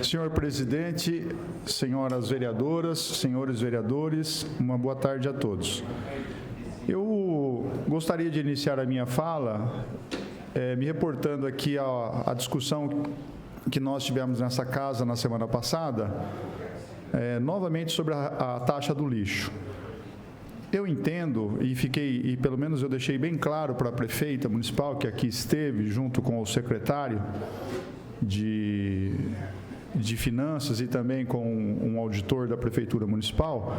Senhor presidente, senhoras vereadoras, senhores vereadores, uma boa tarde a todos. Eu gostaria de iniciar a minha fala me reportando aqui a discussão que nós tivemos nessa casa na semana passada, novamente sobre a taxa do lixo. Eu entendo e pelo menos eu deixei bem claro para a prefeita municipal, que aqui esteve junto com o secretário de Finanças e também com um auditor da Prefeitura Municipal,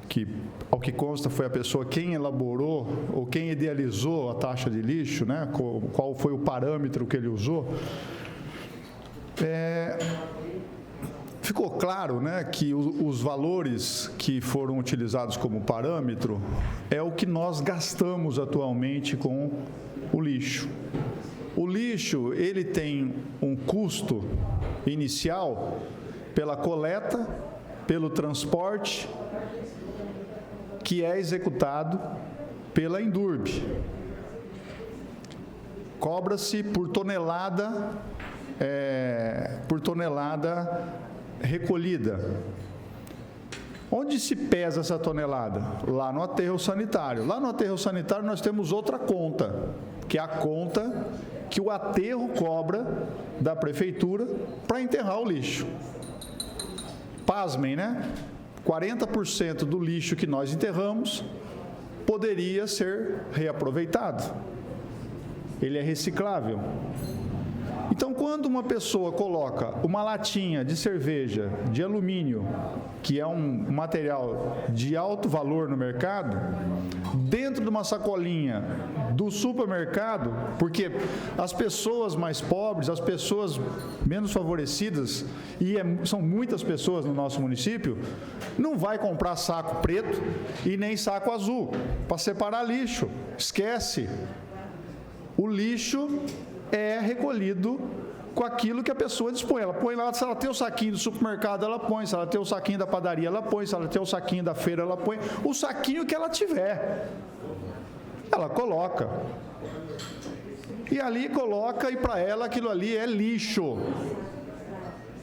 que, ao que consta, foi a pessoa quem elaborou ou quem idealizou a taxa de lixo, né? Qual foi o parâmetro que ele usou. Ficou claro, né, que os valores que foram utilizados como parâmetro é o que nós gastamos atualmente com o lixo. O lixo, ele tem um custo inicial pela coleta, pelo transporte, que é executado pela Endurb. Cobra-se por tonelada recolhida. Onde se pesa essa tonelada? Lá no aterro sanitário. Lá no aterro sanitário nós temos outra conta, que é a conta que o aterro cobra da prefeitura para enterrar o lixo. Pasmem, né? 40% do lixo que nós enterramos poderia ser reaproveitado. Ele é reciclável. Então, quando uma pessoa coloca uma latinha de cerveja de alumínio, que é um material de alto valor no mercado, dentro de uma sacolinha do supermercado, porque as pessoas mais pobres, as pessoas menos favorecidas, e são muitas pessoas no nosso município, não vai comprar saco preto e nem saco azul para separar lixo. Esquece. O lixo é recolhido com aquilo que a pessoa dispõe. Ela põe lá, se ela tem o saquinho do supermercado, ela põe, se ela tem o saquinho da padaria, ela põe, se ela tem o saquinho da feira, ela põe, o saquinho que ela tiver, ela coloca. E ali coloca, e para ela aquilo ali é lixo.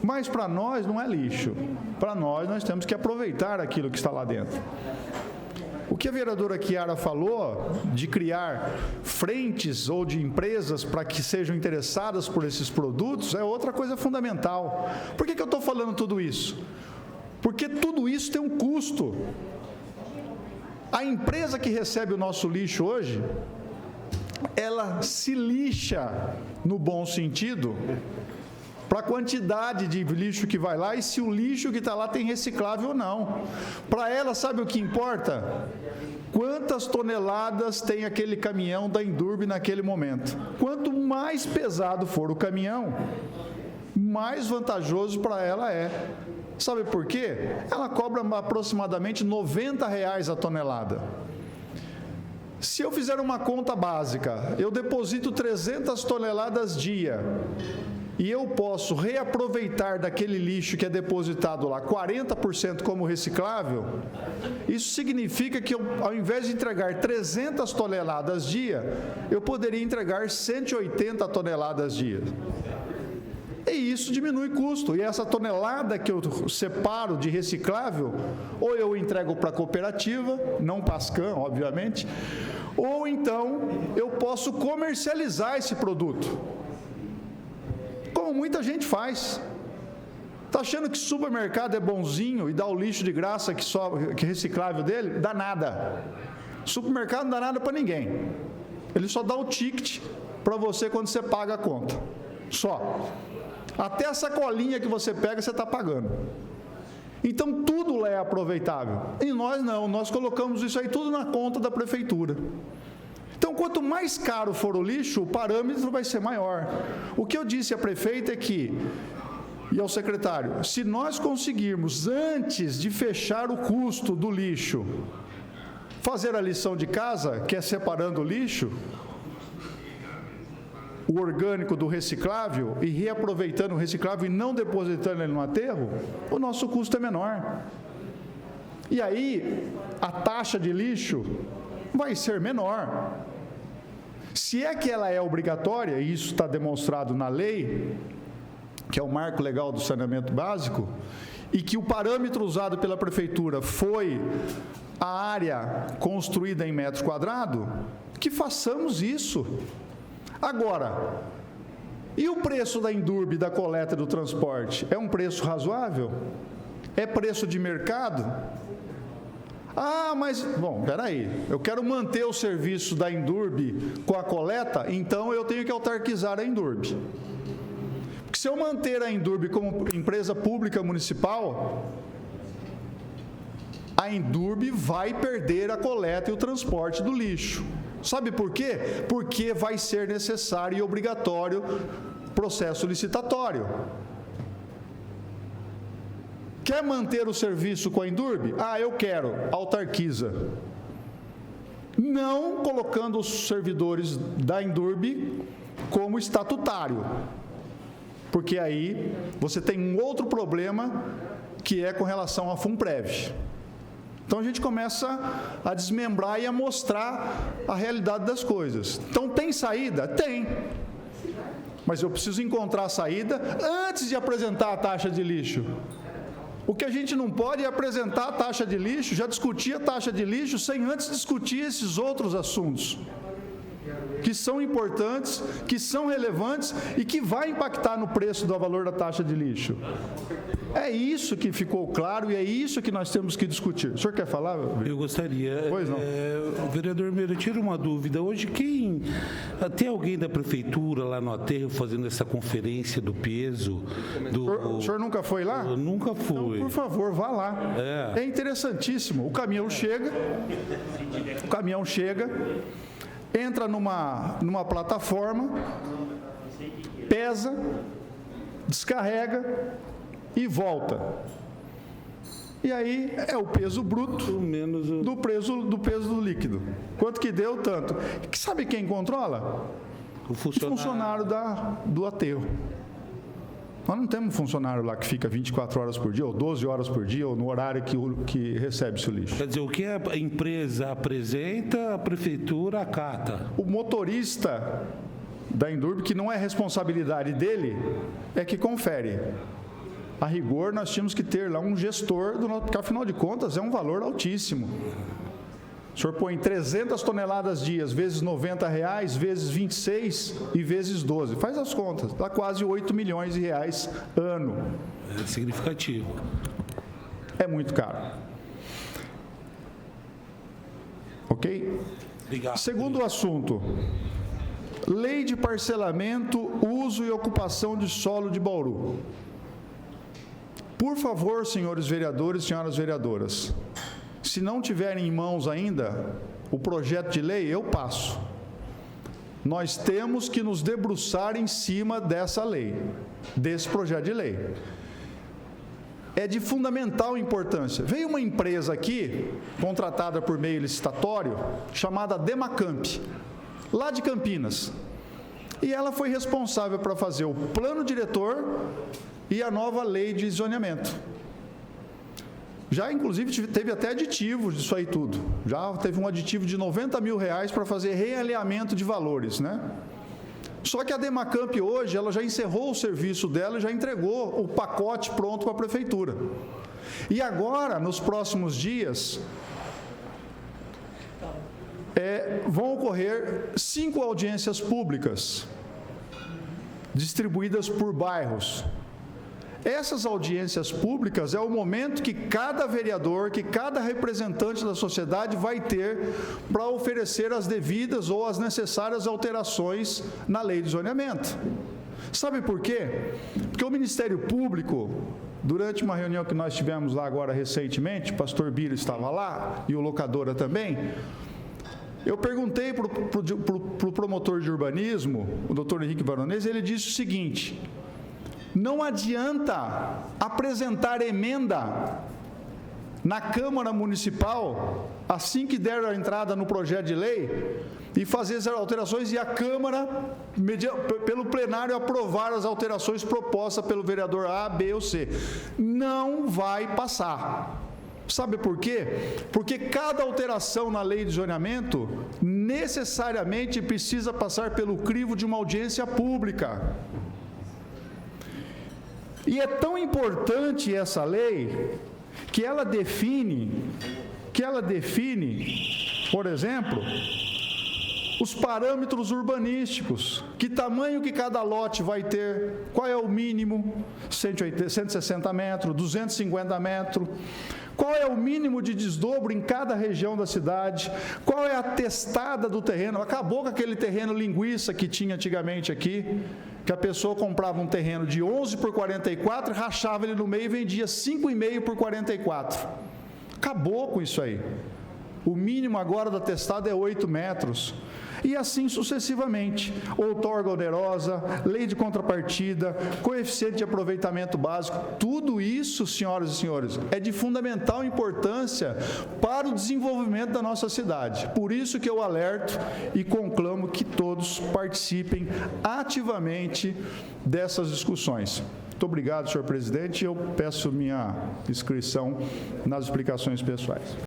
Mas para nós não é lixo. Para nós temos que aproveitar aquilo que está lá dentro. O que a vereadora Chiara falou de criar frentes ou de empresas para que sejam interessadas por esses produtos é outra coisa fundamental. Por que eu estou falando tudo isso? Porque tudo isso tem um custo. A empresa que recebe o nosso lixo hoje, ela se lixa no bom sentido para a quantidade de lixo que vai lá e se o lixo que está lá tem reciclável ou não. Para ela, sabe o que importa? Quantas toneladas tem aquele caminhão da Endurb naquele momento? Quanto mais pesado for o caminhão, mais vantajoso para ela é. Sabe por quê? Ela cobra aproximadamente R$90 a tonelada. Se eu fizer uma conta básica, eu deposito 300 toneladas dia, e eu posso reaproveitar daquele lixo que é depositado lá 40% como reciclável, isso significa que ao invés de entregar 300 toneladas dia, eu poderia entregar 180 toneladas dia. E isso diminui custo. E essa tonelada que eu separo de reciclável, ou eu entrego para a cooperativa, não Pascam, obviamente, ou então eu posso comercializar esse produto, como muita gente faz. Está achando que supermercado é bonzinho e dá o lixo de graça que é reciclável dele? Dá nada. Supermercado não dá nada para ninguém. Ele só dá o ticket para você quando você paga a conta. Só. Até a sacolinha que você pega, você está pagando. Então, tudo lá é aproveitável. E nós não, nós colocamos isso aí tudo na conta da prefeitura. Então, quanto mais caro for o lixo, o parâmetro vai ser maior. O que eu disse à prefeita é que, e ao secretário, se nós conseguirmos, antes de fechar o custo do lixo, fazer a lição de casa, que é separando o lixo, o orgânico do reciclável, e reaproveitando o reciclável e não depositando ele no aterro, o nosso custo é menor. E aí, a taxa de lixo vai ser menor. Se é que ela é obrigatória, e isso está demonstrado na lei, que é o marco legal do saneamento básico, e que o parâmetro usado pela prefeitura foi a área construída em metro quadrado, que façamos isso. Agora, e o preço da Endurbe, da coleta e do transporte? É um preço razoável? É preço de mercado? Ah, mas, bom, peraí, eu quero manter o serviço da Endurbe com a coleta, então eu tenho que autarquizar a Endurbe. Porque se eu manter a Endurbe como empresa pública municipal, a Endurbe vai perder a coleta e o transporte do lixo. Sabe por quê? Porque vai ser necessário e obrigatório processo licitatório. Quer manter o serviço com a Endurbe? Ah, eu quero, autarquiza. Não colocando os servidores da Endurbe como estatutário. Porque aí você tem um outro problema que é com relação à FUNPREV. Então a gente começa a desmembrar e a mostrar a realidade das coisas. Então tem saída? Tem. Mas eu preciso encontrar a saída antes de apresentar a taxa de lixo. O que a gente não pode é apresentar a taxa de lixo, já discutir a taxa de lixo sem antes discutir esses outros assuntos, que são importantes, que são relevantes e que vai impactar no preço do valor da taxa de lixo. É isso que ficou claro e é isso que nós temos que discutir. O senhor quer falar? Eu gostaria. Pois não. Vereador Meira, tira uma dúvida. Hoje, tem alguém da prefeitura lá no aterro fazendo essa conferência do peso? O senhor nunca foi lá? Eu nunca fui. Então, por favor, vá lá. É interessantíssimo. O caminhão chega, entra numa plataforma, pesa, descarrega e volta. E aí é o peso bruto menos do peso do líquido. Quanto que deu? Tanto. E sabe quem controla? o funcionário do aterro. Nós não temos um funcionário lá que fica 24 horas por dia, ou 12 horas por dia, ou no horário que recebe-se o lixo. Quer dizer, o que a empresa apresenta, a prefeitura acata. O motorista da Endurbe, que não é responsabilidade dele, é que confere. A rigor, nós tínhamos que ter lá um gestor, porque afinal de contas é um valor altíssimo. O senhor põe 300 toneladas dias, vezes R$90, vezes 26 e vezes 12. Faz as contas, dá quase 8 milhões de reais ano. É significativo. É muito caro. Ok? Obrigado. Segundo assunto, lei de parcelamento, uso e ocupação de solo de Bauru. Por favor, senhores vereadores e senhoras vereadoras, se não tiverem em mãos ainda o projeto de lei, eu passo. Nós temos que nos debruçar em cima dessa lei, desse projeto de lei. É de fundamental importância. Veio uma empresa aqui, contratada por meio licitatório, chamada Demacamp, lá de Campinas. E ela foi responsável para fazer o plano diretor e a nova lei de zoneamento. Já, inclusive, teve até aditivos disso aí tudo. Já teve um aditivo de R$90 mil para fazer realinhamento de valores, né? Só que a Demacamp hoje, ela já encerrou o serviço dela e já entregou o pacote pronto para a prefeitura. E agora, nos próximos dias, vão ocorrer 5 audiências públicas, distribuídas por bairros. Essas audiências públicas é o momento que cada vereador, que cada representante da sociedade vai ter para oferecer as devidas ou as necessárias alterações na lei de zoneamento. Sabe por quê? Porque o Ministério Público, durante uma reunião que nós tivemos lá agora recentemente, o pastor Biro estava lá e o locadora também, eu perguntei para o promotor de urbanismo, o doutor Henrique Baronese, ele disse o seguinte: não adianta apresentar emenda na Câmara Municipal, assim que der a entrada no projeto de lei, e fazer as alterações e a Câmara, pelo plenário, aprovar as alterações propostas pelo vereador A, B ou C. Não vai passar. Sabe por quê? Porque cada alteração na lei de zoneamento necessariamente precisa passar pelo crivo de uma audiência pública. E é tão importante essa lei que ela define, por exemplo, os parâmetros urbanísticos, que tamanho que cada lote vai ter, qual é o mínimo, 160 metros, 250 metros, qual é o mínimo de desdobro em cada região da cidade, qual é a testada do terreno. Acabou com aquele terreno linguiça que tinha antigamente aqui, que a pessoa comprava um terreno de 11 por 44, rachava ele no meio e vendia 5,5 por 44. Acabou com isso aí. O mínimo agora da testada é 8 metros. E assim sucessivamente. Outorga onerosa, lei de contrapartida, coeficiente de aproveitamento básico, tudo isso, senhoras e senhores, é de fundamental importância para o desenvolvimento da nossa cidade. Por isso que eu alerto e conclamo que todos participem ativamente dessas discussões. Muito obrigado, senhor presidente. Eu peço minha inscrição nas explicações pessoais.